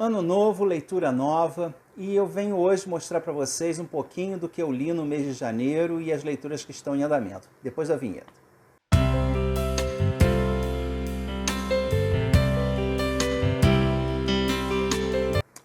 Ano novo, leitura nova, e eu venho hoje mostrar para vocês um pouquinho do que eu li no mês de janeiro e as leituras que estão em andamento, depois da vinheta.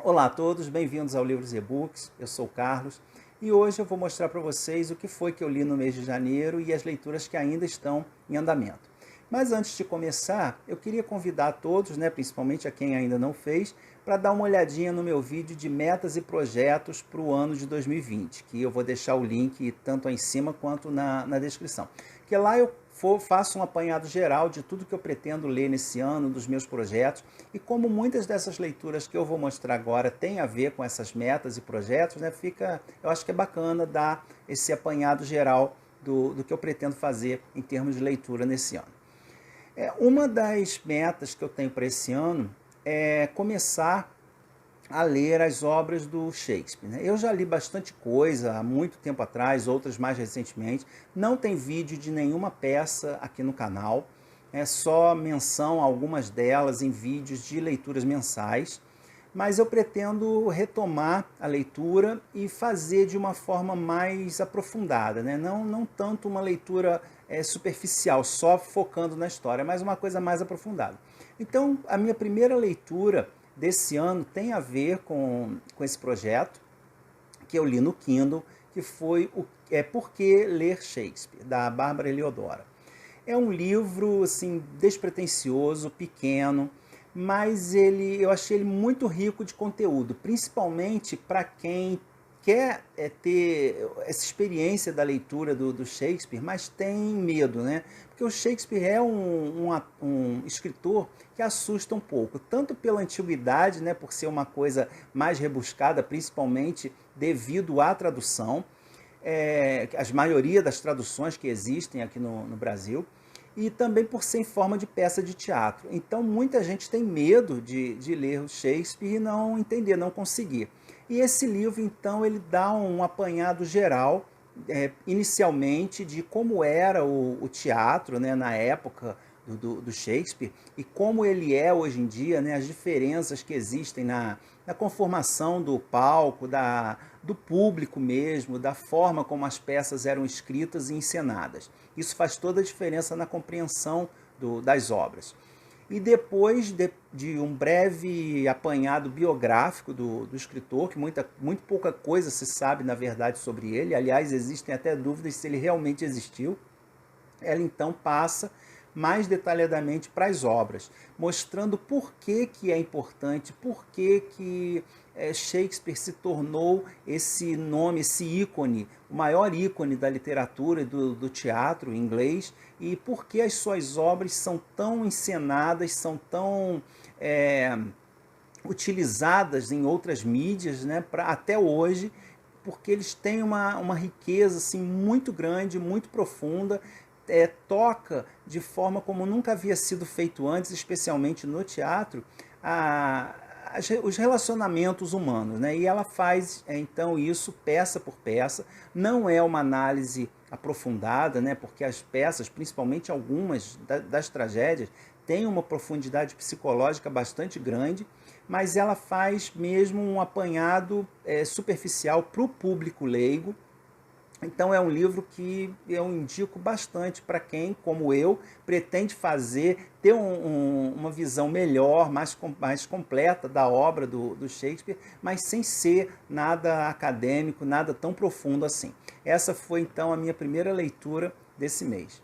Olá a todos, bem-vindos ao Livros e E-Books, eu sou o Carlos, e hoje eu vou mostrar para vocês o que foi que eu li no mês de janeiro e as leituras que ainda estão em andamento. Mas antes de começar, eu queria convidar a todos, principalmente a quem ainda não fez, para dar uma olhadinha no meu vídeo de metas e projetos para o ano de 2020, que eu vou deixar o link tanto aí em cima quanto na descrição. Que lá eu faço um apanhado geral de tudo que eu pretendo ler nesse ano, dos meus projetos, e como muitas dessas leituras que eu vou mostrar agora têm a ver com essas metas e projetos, eu acho que é bacana dar esse apanhado geral do que eu pretendo fazer em termos de leitura nesse ano. Uma das metas que eu tenho para esse ano é começar a ler as obras do Shakespeare. Eu já li bastante coisa há muito tempo atrás, outras mais recentemente. Não tem vídeo de nenhuma peça aqui no canal, é só menção a algumas delas em vídeos de leituras mensais. Mas eu pretendo retomar a leitura e fazer de uma forma mais aprofundada, não tanto uma leitura superficial, só focando na história, mas uma coisa mais aprofundada. Então, a minha primeira leitura desse ano tem a ver com esse projeto que eu li no Kindle, que foi Por que Ler Shakespeare, da Bárbara Heliodora. É um livro assim, despretensioso, pequeno, mas eu achei ele muito rico de conteúdo, principalmente para quem quer ter essa experiência da leitura do Shakespeare, mas tem medo, Porque o Shakespeare é um escritor que assusta um pouco, tanto pela antiguidade, por ser uma coisa mais rebuscada, principalmente devido à tradução, a maioria das traduções que existem aqui no Brasil, e também por ser em forma de peça de teatro. Então muita gente tem medo de ler o Shakespeare e não entender, não conseguir. E esse livro, então, ele dá um apanhado geral, inicialmente, de como era o teatro na época do Shakespeare e como ele é hoje em dia, as diferenças que existem na conformação do palco, do público mesmo, da forma como as peças eram escritas e encenadas. Isso faz toda a diferença na compreensão das obras. E depois de um breve apanhado biográfico do escritor, que muito pouca coisa se sabe, na verdade, sobre ele, aliás, existem até dúvidas se ele realmente existiu, ela então passa mais detalhadamente para as obras, mostrando por que é importante, por que Shakespeare se tornou esse nome, esse ícone, o maior ícone da literatura e do teatro inglês, e por que as suas obras são tão encenadas, são tão utilizadas em outras mídias, até hoje, porque eles têm uma riqueza assim, muito grande, muito profunda, toca de forma como nunca havia sido feito antes, especialmente no teatro, os relacionamentos humanos, E ela faz, então, isso peça por peça. Não é uma análise aprofundada, Porque as peças, principalmente algumas das tragédias, têm uma profundidade psicológica bastante grande, mas ela faz mesmo um apanhado superficial para o público leigo. Então é um livro que eu indico bastante para quem, como eu, pretende ter uma visão melhor, mais completa da obra do Shakespeare, mas sem ser nada acadêmico, nada tão profundo assim. Essa foi então a minha primeira leitura desse mês.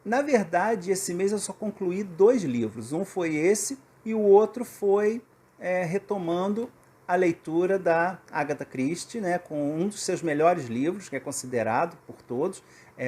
Na verdade, esse mês eu só concluí 2 livros. Um foi esse e o outro foi retomando a leitura da Agatha Christie, com um dos seus melhores livros, que é considerado por todos,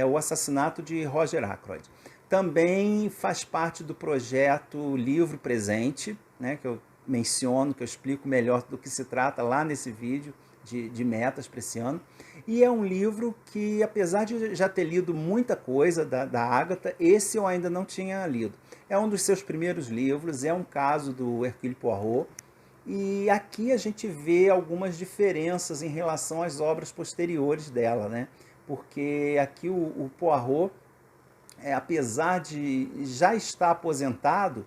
O Assassinato de Roger Ackroyd. Também faz parte do projeto Livro Presente, que eu menciono, que eu explico melhor do que se trata lá nesse vídeo de metas para esse ano. E é um livro que, apesar de já ter lido muita coisa da Agatha, esse eu ainda não tinha lido. É um dos seus primeiros livros, é um caso do Hercule Poirot, e aqui a gente vê algumas diferenças em relação às obras posteriores dela, Porque aqui o Poirot, apesar de já estar aposentado,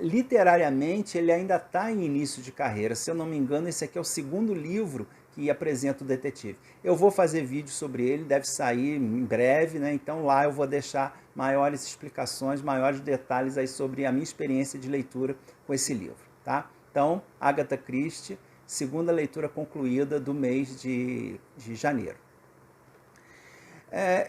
literariamente ele ainda está em início de carreira. Se eu não me engano, esse aqui é o segundo livro que apresenta o detetive. Eu vou fazer vídeo sobre ele, deve sair em breve, né? Então lá eu vou deixar maiores explicações, maiores detalhes aí sobre a minha experiência de leitura com esse livro, tá? Então, Agatha Christie, segunda leitura concluída do mês de janeiro.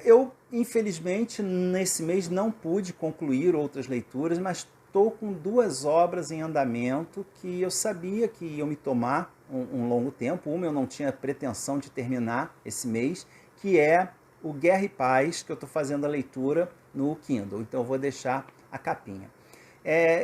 Eu, infelizmente, nesse mês não pude concluir outras leituras, mas estou com 2 obras em andamento que eu sabia que iam me tomar um longo tempo. Uma eu não tinha pretensão de terminar esse mês, que é o Guerra e Paz, que eu estou fazendo a leitura no Kindle. Então eu vou deixar a capinha.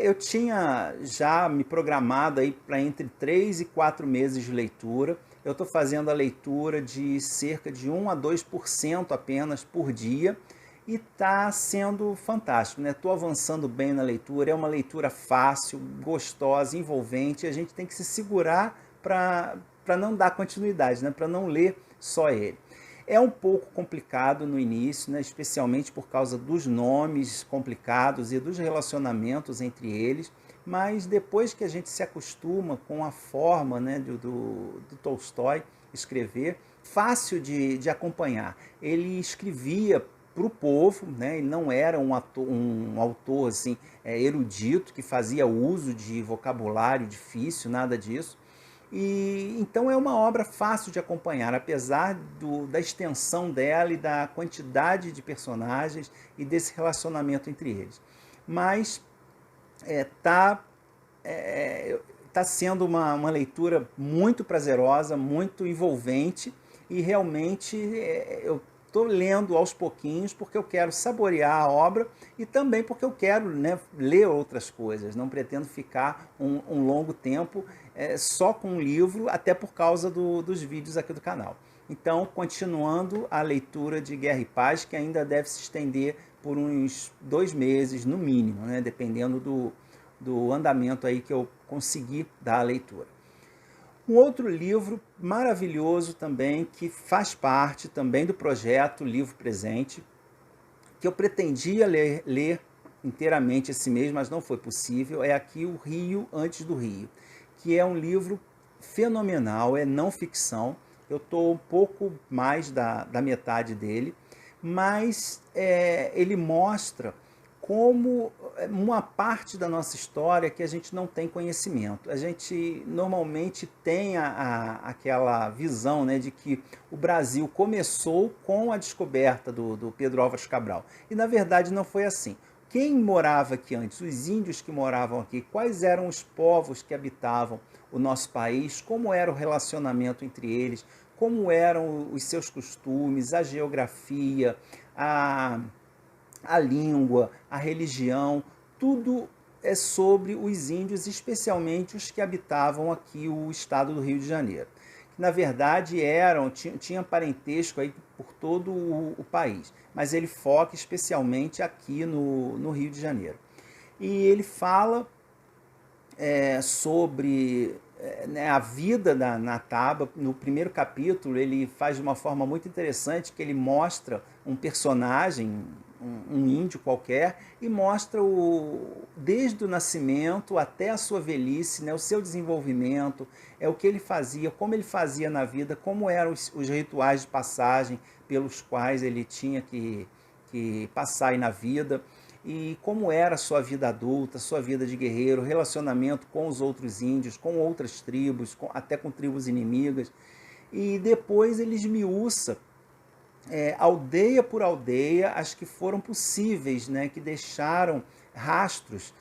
Eu tinha já me programado aí para entre 3 e 4 meses de leitura. Eu estou fazendo a leitura de cerca de 1 a 2% apenas por dia e está sendo fantástico, né? Estou avançando bem na leitura, é uma leitura fácil, gostosa, envolvente. A gente tem que se segurar para não dar continuidade, né? Para não ler só ele. É um pouco complicado no início, né? Especialmente por causa dos nomes complicados e dos relacionamentos entre eles, mas depois que a gente se acostuma com a forma, né, do Tolstói escrever, fácil de acompanhar. Ele escrevia para o povo, né? Ele não era um autor assim, erudito, que fazia uso de vocabulário difícil, nada disso. E então é uma obra fácil de acompanhar, apesar da extensão dela e da quantidade de personagens e desse relacionamento entre eles. Mas tá sendo uma leitura muito prazerosa, muito envolvente, e realmente eu estou lendo aos pouquinhos porque eu quero saborear a obra e também porque eu quero, né, ler outras coisas. Não pretendo ficar um longo tempo só com um livro, até por causa dos vídeos aqui do canal. Então, continuando a leitura de Guerra e Paz, que ainda deve se estender por uns 2 meses, no mínimo, né, dependendo do andamento aí que eu conseguir dar a leitura. Um outro livro maravilhoso também, que faz parte também do projeto Livro Presente, que eu pretendia ler inteiramente esse mês, mas não foi possível, é aqui O Rio Antes do Rio, que é um livro fenomenal, é não ficção. Eu estou um pouco mais da metade dele, mas ele mostra como uma parte da nossa história que a gente não tem conhecimento. A gente normalmente tem aquela visão, né, de que o Brasil começou com a descoberta do Pedro Álvares Cabral. E, na verdade, não foi assim. Quem morava aqui antes? Os índios que moravam aqui? Quais eram os povos que habitavam o nosso país? Como era o relacionamento entre eles? Como eram os seus costumes, a geografia, a língua, a religião, tudo é sobre os índios, especialmente os que habitavam aqui o estado do Rio de Janeiro. Que, na verdade, tinham parentesco aí por todo o país, mas ele foca especialmente aqui no Rio de Janeiro. E ele fala sobre né, a vida na Taba. No primeiro capítulo, ele faz de uma forma muito interessante, que ele mostra um personagem, um índio qualquer, e mostra desde o nascimento até a sua velhice, né, o seu desenvolvimento, o que ele fazia, como ele fazia na vida, como eram os rituais de passagem pelos quais ele tinha que passar aí na vida, e como era a sua vida adulta, sua vida de guerreiro, relacionamento com os outros índios, com outras tribos, até com tribos inimigas. E depois ele esmiuça aldeia por aldeia, as que foram possíveis, né, que deixaram rastros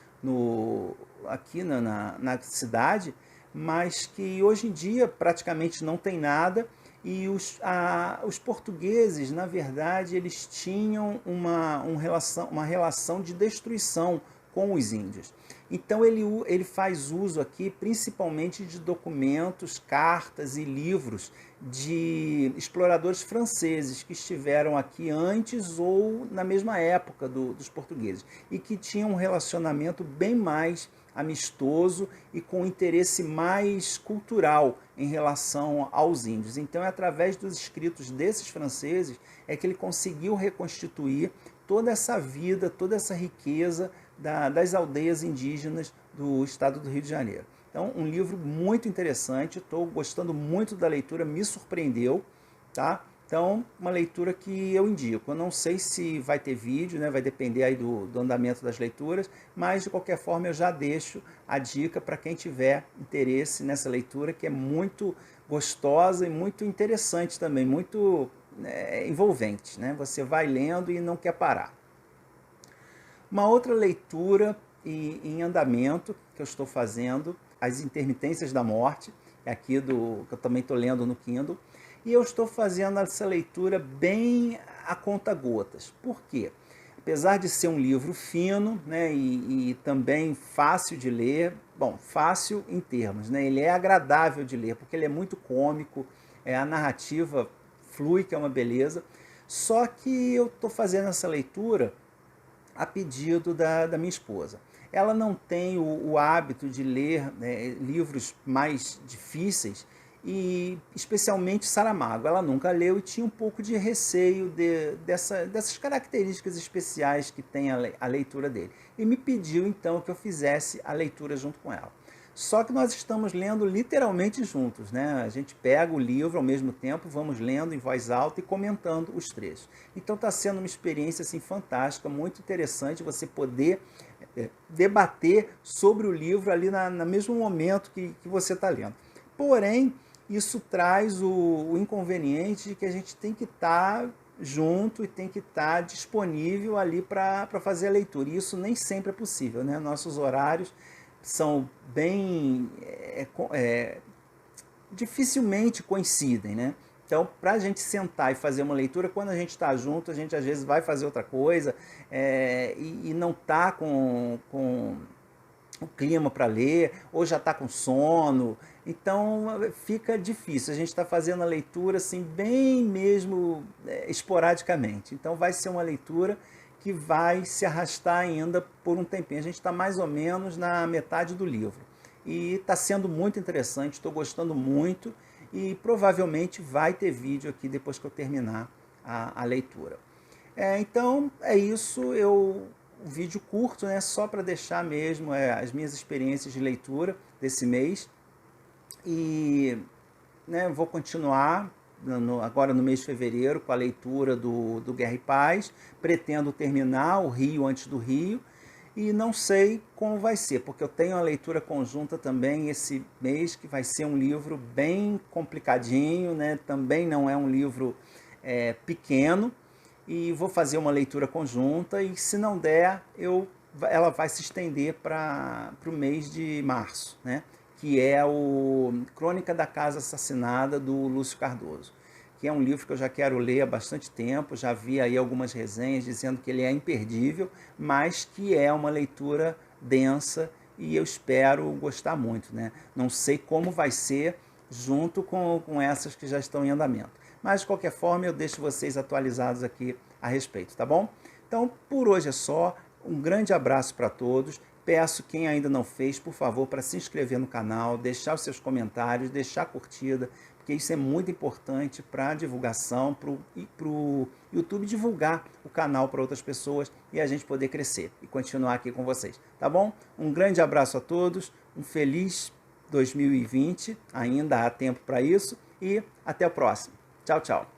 aqui na cidade, mas que hoje em dia praticamente não tem nada. E os portugueses, na verdade, eles tinham uma relação de destruição com os índios. Então ele faz uso aqui principalmente de documentos, cartas e livros de exploradores franceses que estiveram aqui antes ou na mesma época dos portugueses e que tinham um relacionamento bem mais amistoso e com interesse mais cultural em relação aos índios. Então é através dos escritos desses franceses que ele conseguiu reconstituir toda essa vida, toda essa riqueza das aldeias indígenas do estado do Rio de Janeiro. Então, um livro muito interessante, estou gostando muito da leitura, me surpreendeu, tá? Então, uma leitura que eu indico. Eu não sei se vai ter vídeo, né? Vai depender aí do andamento das leituras, mas de qualquer forma eu já deixo a dica para quem tiver interesse nessa leitura, que é muito gostosa e muito interessante também, muito envolvente, né? Você vai lendo e não quer parar. Uma outra leitura em andamento que eu estou fazendo, As Intermitências da Morte, aqui que eu também estou lendo no Kindle, e eu estou fazendo essa leitura bem a conta-gotas. Por quê? Apesar de ser um livro fino, né, e também fácil de ler, bom, fácil em termos, né, ele é agradável de ler, porque ele é muito cômico, a narrativa flui, que é uma beleza, só que eu estou fazendo essa leitura a pedido da minha esposa. Ela não tem o hábito de ler livros mais difíceis, e especialmente Saramago. Ela nunca leu e tinha um pouco de receio dessas características especiais que tem a leitura dele. E me pediu então que eu fizesse a leitura junto com ela. Só que nós estamos lendo literalmente juntos, né? A gente pega o livro ao mesmo tempo, vamos lendo em voz alta e comentando os trechos. Então está sendo uma experiência assim, fantástica, muito interessante você poder debater sobre o livro ali no mesmo momento que você está lendo. Porém, isso traz o inconveniente de que a gente tem que estar junto e tem que estar disponível ali para fazer a leitura. E isso nem sempre é possível, né? Nossos horários são bem... dificilmente coincidem, né? Então, para a gente sentar e fazer uma leitura, quando a gente está junto, a gente às vezes vai fazer outra coisa e não está com o clima para ler, ou já está com sono, então fica difícil. A gente está fazendo a leitura assim, bem mesmo esporadicamente. Então vai ser uma leitura que vai se arrastar ainda por um tempinho. A gente está mais ou menos na metade do livro. E está sendo muito interessante, estou gostando muito e provavelmente vai ter vídeo aqui depois que eu terminar a leitura. Então é isso, um vídeo curto, né, só para deixar mesmo as minhas experiências de leitura desse mês. E vou continuar agora no mês de fevereiro com a leitura do Guerra e Paz. Pretendo terminar o Rio antes do Rio. E não sei como vai ser, porque eu tenho a leitura conjunta também esse mês, que vai ser um livro bem complicadinho, né? Também não é um livro pequeno, e vou fazer uma leitura conjunta, e se não der, ela vai se estender para o mês de março, né? Que é o Crônica da Casa Assassinada, do Lúcio Cardoso, que é um livro que eu já quero ler há bastante tempo, já vi aí algumas resenhas dizendo que ele é imperdível, mas que é uma leitura densa e eu espero gostar muito, né? Não sei como vai ser junto com essas que já estão em andamento, mas de qualquer forma eu deixo vocês atualizados aqui a respeito, tá bom? Então, por hoje é só, um grande abraço para todos. Peço, quem ainda não fez, por favor, para se inscrever no canal, deixar os seus comentários, deixar a curtida, porque isso é muito importante para a divulgação, para o YouTube divulgar o canal para outras pessoas e a gente poder crescer e continuar aqui com vocês, tá bom? Um grande abraço a todos, um feliz 2020, ainda há tempo para isso, e até o próximo. Tchau, tchau.